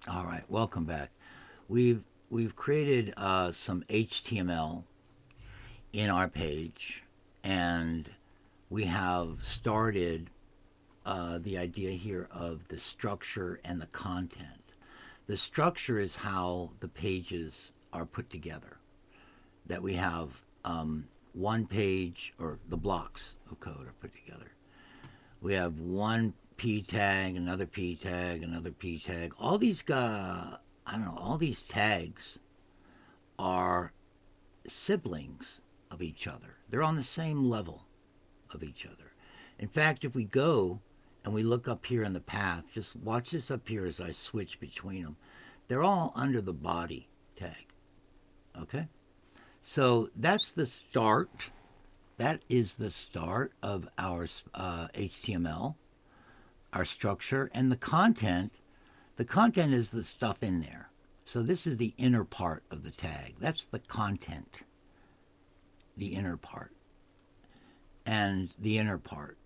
All right, welcome back. We've created some HTML in our page, and we have started the idea here of the structure and the content. The structure is how the pages are put together. That we have one page, or the blocks of code are put together. We have one P tag, another P tag, another P tag. All these I don't know, all these tags are siblings of each other. They're on the same level of each other. In fact, if we go and we look up here in the path, just watch this up here as I switch between them. They're all under the body tag. Okay? So that's the start. That is the start of our HTML, our structure, and the content. The content is the stuff in there. So this is the inner part of the tag. That's the content, the inner part, and the inner part,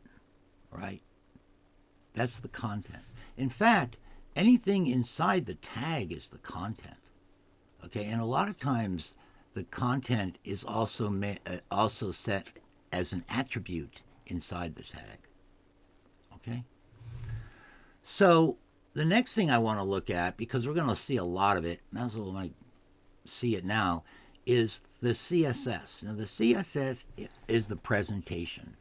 right? That's the content. In fact, anything inside the tag is the content. Okay, and a lot of times the content is also set as an attribute inside the tag. Okay, so the next thing I want to look at, because we're going to see a lot of it, might as well see it now, is the CSS. Now, the CSS is the presentation.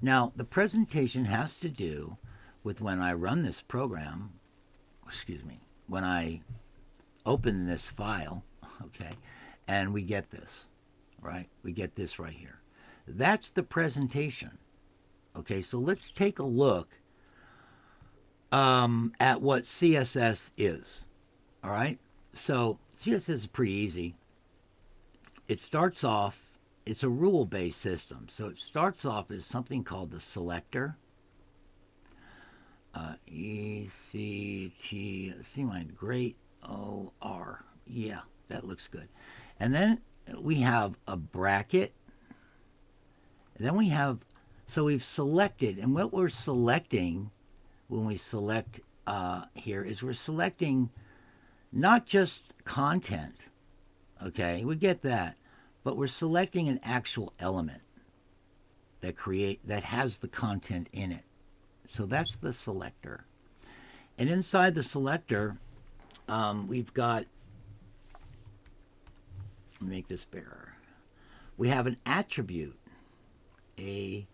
Now, the presentation has to do with when I run this program, when I open this file, okay, and we get this, right? We get this right here. That's the presentation. Okay, so let's take a look at what CSS is. All right, so CSS is pretty easy. It starts off, it's a rule-based system. So it starts off as something called the selector. E-C-T, see my great O-R. Yeah, that looks good. And then we have a bracket. And then we have, so we've selected, and what we're selecting when we select here is we're selecting not just content, okay, we get that, but we're selecting an actual element that has the content in it. So that's the selector. And inside the selector, we've got, make this bigger. We have an attribute, A-T-T-R.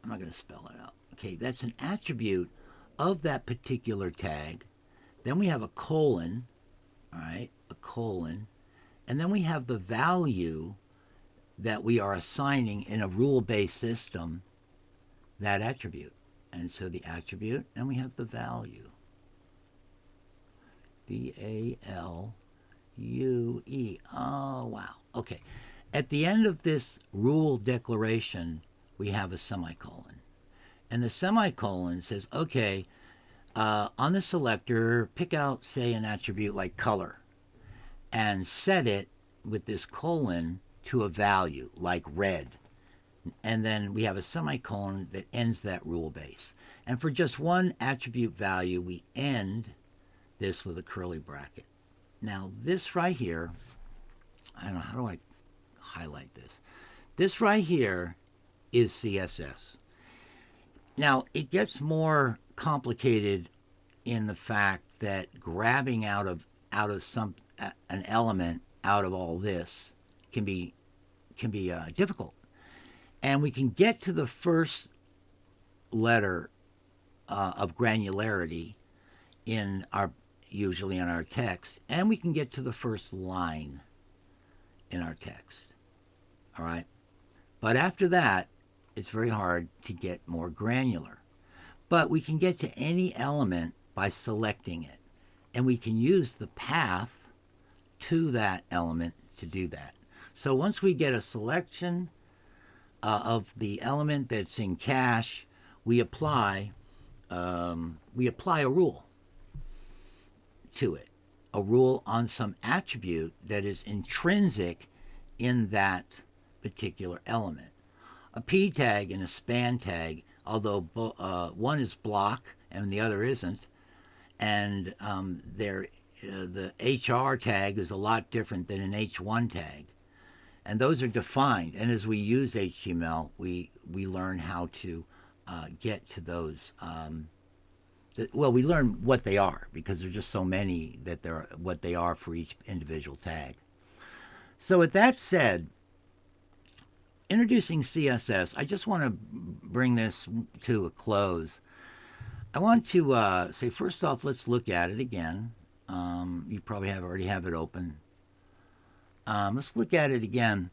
I'm not going to spell it out. Okay, that's an attribute of that particular tag. Then we have a colon, all right, a colon. And then we have the value that we are assigning in a rule-based system, that attribute. And so the attribute, and we have the value. V-A-L-U-E. Oh, wow. Okay. At the end of this rule declaration, we have a semicolon. And the semicolon says, okay, on the selector, pick out, say, an attribute like color and set it with this colon to a value like red. And then we have a semicolon that ends that rule base. And for just one attribute value, we end this with a curly bracket. Now, this right here, I don't know, how do I highlight this? This right here is CSS. Now, it gets more complicated in the fact that grabbing out of an element out of all this can be difficult. And we can get to the first letter of granularity usually in our text, and we can get to the first line in our text. All right? But after that, it's very hard to get more granular. But we can get to any element by selecting it. And we can use the path to that element to do that. So once we get a selection of the element that's in cache, we apply a rule to it, a rule on some attribute that is intrinsic in that particular element. A P tag and a span tag, although one is block and the other isn't. And the HR tag is a lot different than an H1 tag. And those are defined. And as we use HTML, we learn how to get to those. We learn what they are because there's just so many that they're what they are for each individual tag. So with that said, introducing CSS, I just want to bring this to a close. I want to say, first off, let's look at it again. You probably already have it open. Let's look at it again.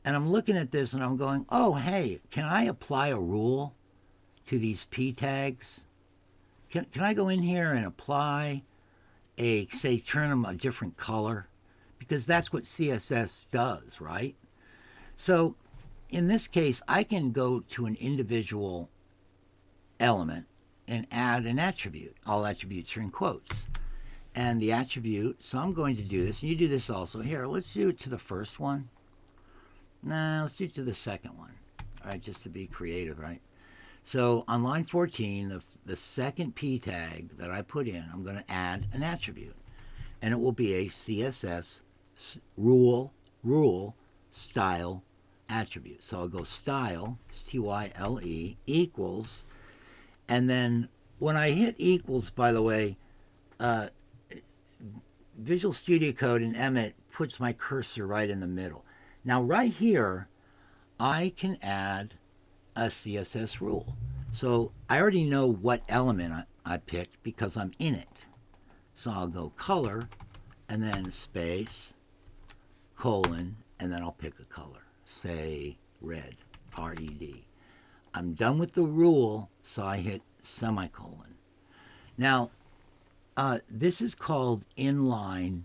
And I'm looking at this and I'm going, oh, hey, can I apply a rule to these P tags? Can I go in here and apply turn them a different color? Because that's what CSS does, right? So in this case, I can go to an individual element and add an attribute. All attributes are in quotes. And the attribute, so I'm going to do this, and you do this also. Here, let's do it to the first one. Nah, let's do it to the second one. All right, just to be creative, right? So on line 14, the second P tag that I put in, I'm going to add an attribute. And it will be a CSS rule style attribute. So I'll go style, style, equals, and then when I hit equals, by the way, Visual Studio Code and Emmet puts my cursor right in the middle. Now right here, I can add a CSS rule. So I already know what element I picked because I'm in it. So I'll go color, and then space, colon, and then I'll pick a color. Say red, R-E-D. I'm done with the rule, so I hit semicolon. Now, this is called inline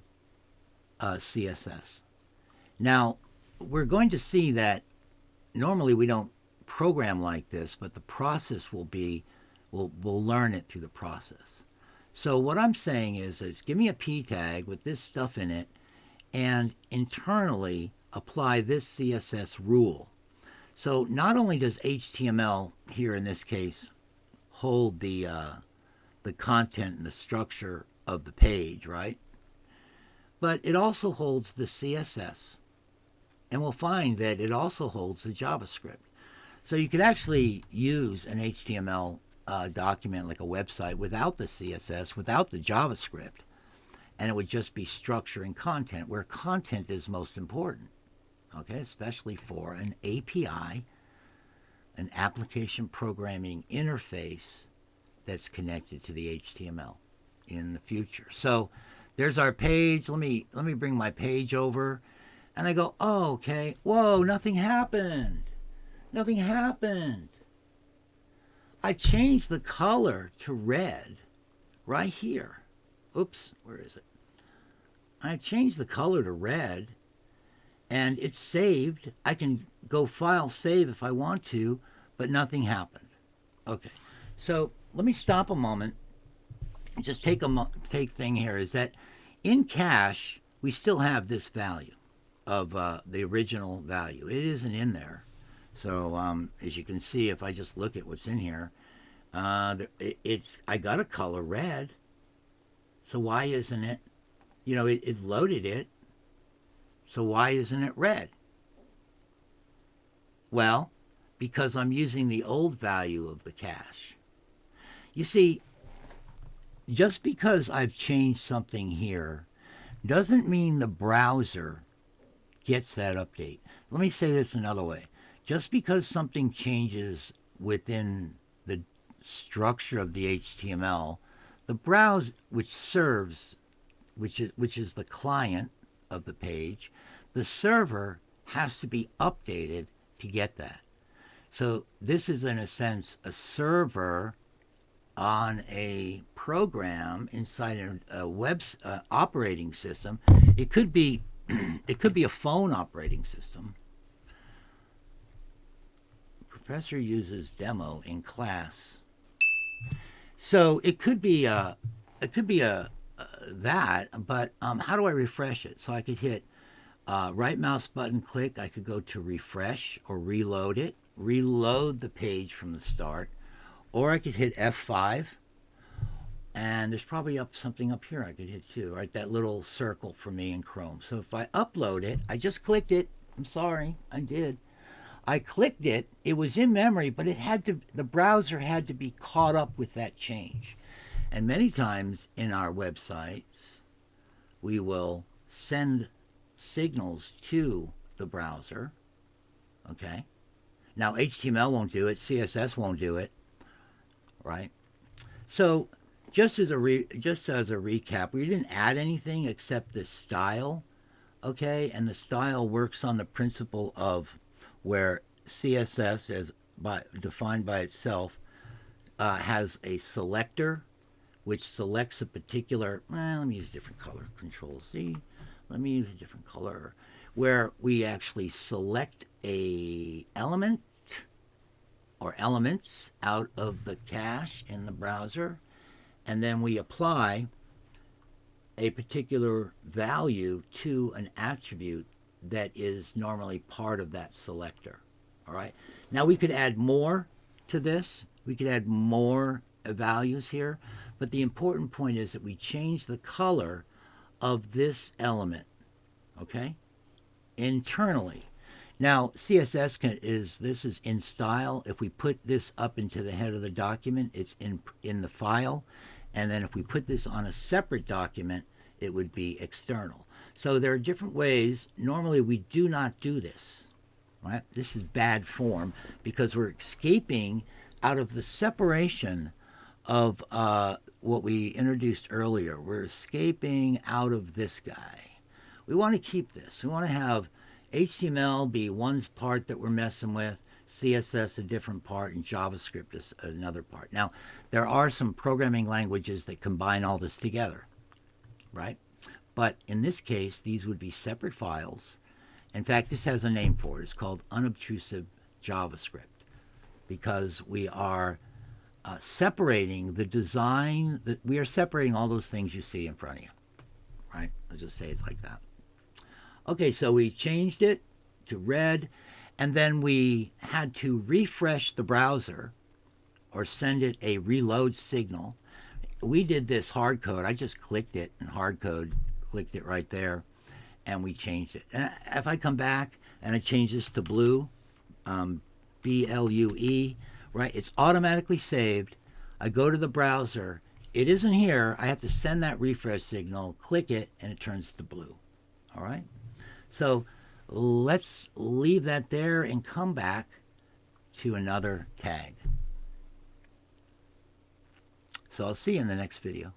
CSS. Now, we're going to see that normally we don't program like this, but the process will be, we'll learn it through the process. So what I'm saying is give me a P tag with this stuff in it and internally apply this CSS rule. So not only does HTML here in this case hold the content and the structure of the page, right? But it also holds the CSS. And we'll find that it also holds the JavaScript. So you could actually use an HTML document like a website without the CSS, without the JavaScript, and it would just be structure and content, where content is most important, okay, especially for an API, an application programming interface that's connected to the HTML in the future. So there's our page. Let me bring my page over, and I go, oh, okay, whoa, nothing happened. Nothing happened. I changed the color to red right here. Oops, where is it? I changed the color to red, and it's saved. I can go file save if I want to, but nothing happened. Okay, so let me stop a moment. Just take thing here is that in cache, we still have this value of the original value. It isn't in there. So as you can see, if I just look at what's in here, I got a color red. So why isn't it? You know, it loaded it. So why isn't it red? Well, because I'm using the old value of the cache. You see, just because I've changed something here doesn't mean the browser gets that update. Let me say this another way. Just because something changes within the structure of the HTML, the browser, which is the client of the page, the server has to be updated to get that. So this is, in a sense, a server on a program inside a web operating system. It could be a phone operating system. Professor uses demo in class. So it could be that, but how do I refresh it? So I could hit right mouse button click. I could go to refresh or reload it, reload the page from the start, or I could hit F5 And there's probably something up here I could hit too, right? That little circle for me in Chrome. So if I upload it, I just clicked it. I'm sorry, I did. I clicked it. It was in memory, but the browser had to be caught up with that change. And many times in our websites, we will send signals to the browser. Okay. Now HTML won't do it. CSS won't do it. Right. So just as a recap, we didn't add anything except the style. Okay, and the style works on the principle of where CSS, defined by itself, has a selector which selects a particular. Let me use a different color. Control Z. Let me use a different color, where we actually select a element or elements out of the cache in the browser, and then we apply a particular value to an attribute that is normally part of that selector. All right. Now we could add more to this. We could add more values here, but the important point is that we change the color of this element, okay, internally. Now CSS this is in style. If we put this up into the head of the document, it's in the file, and then if we put this on a separate document, it would be external. So there are different ways. Normally we do not do this, right? This is bad form because we're escaping out of the separation of what we introduced earlier. We're escaping out of this guy. We want to keep this. We want to have HTML be one part that we're messing with, CSS a different part, and JavaScript is another part. Now, there are some programming languages that combine all this together, right? But in this case, these would be separate files. In fact, this has a name for it. It's called unobtrusive JavaScript because we are separating the design. We are separating all those things you see in front of you, right? Let's just say it like that. Okay, so we changed it to red, and then we had to refresh the browser or send it a reload signal. We did this hard code. I just clicked it in hard code, clicked it right there, and we changed it. And if I come back and I change this to blue, BLUE, right, it's automatically saved. I go to the browser. It isn't here. I have to send that refresh signal, click it, and it turns to blue. All right? So let's leave that there and come back to another tag. So I'll see you in the next video.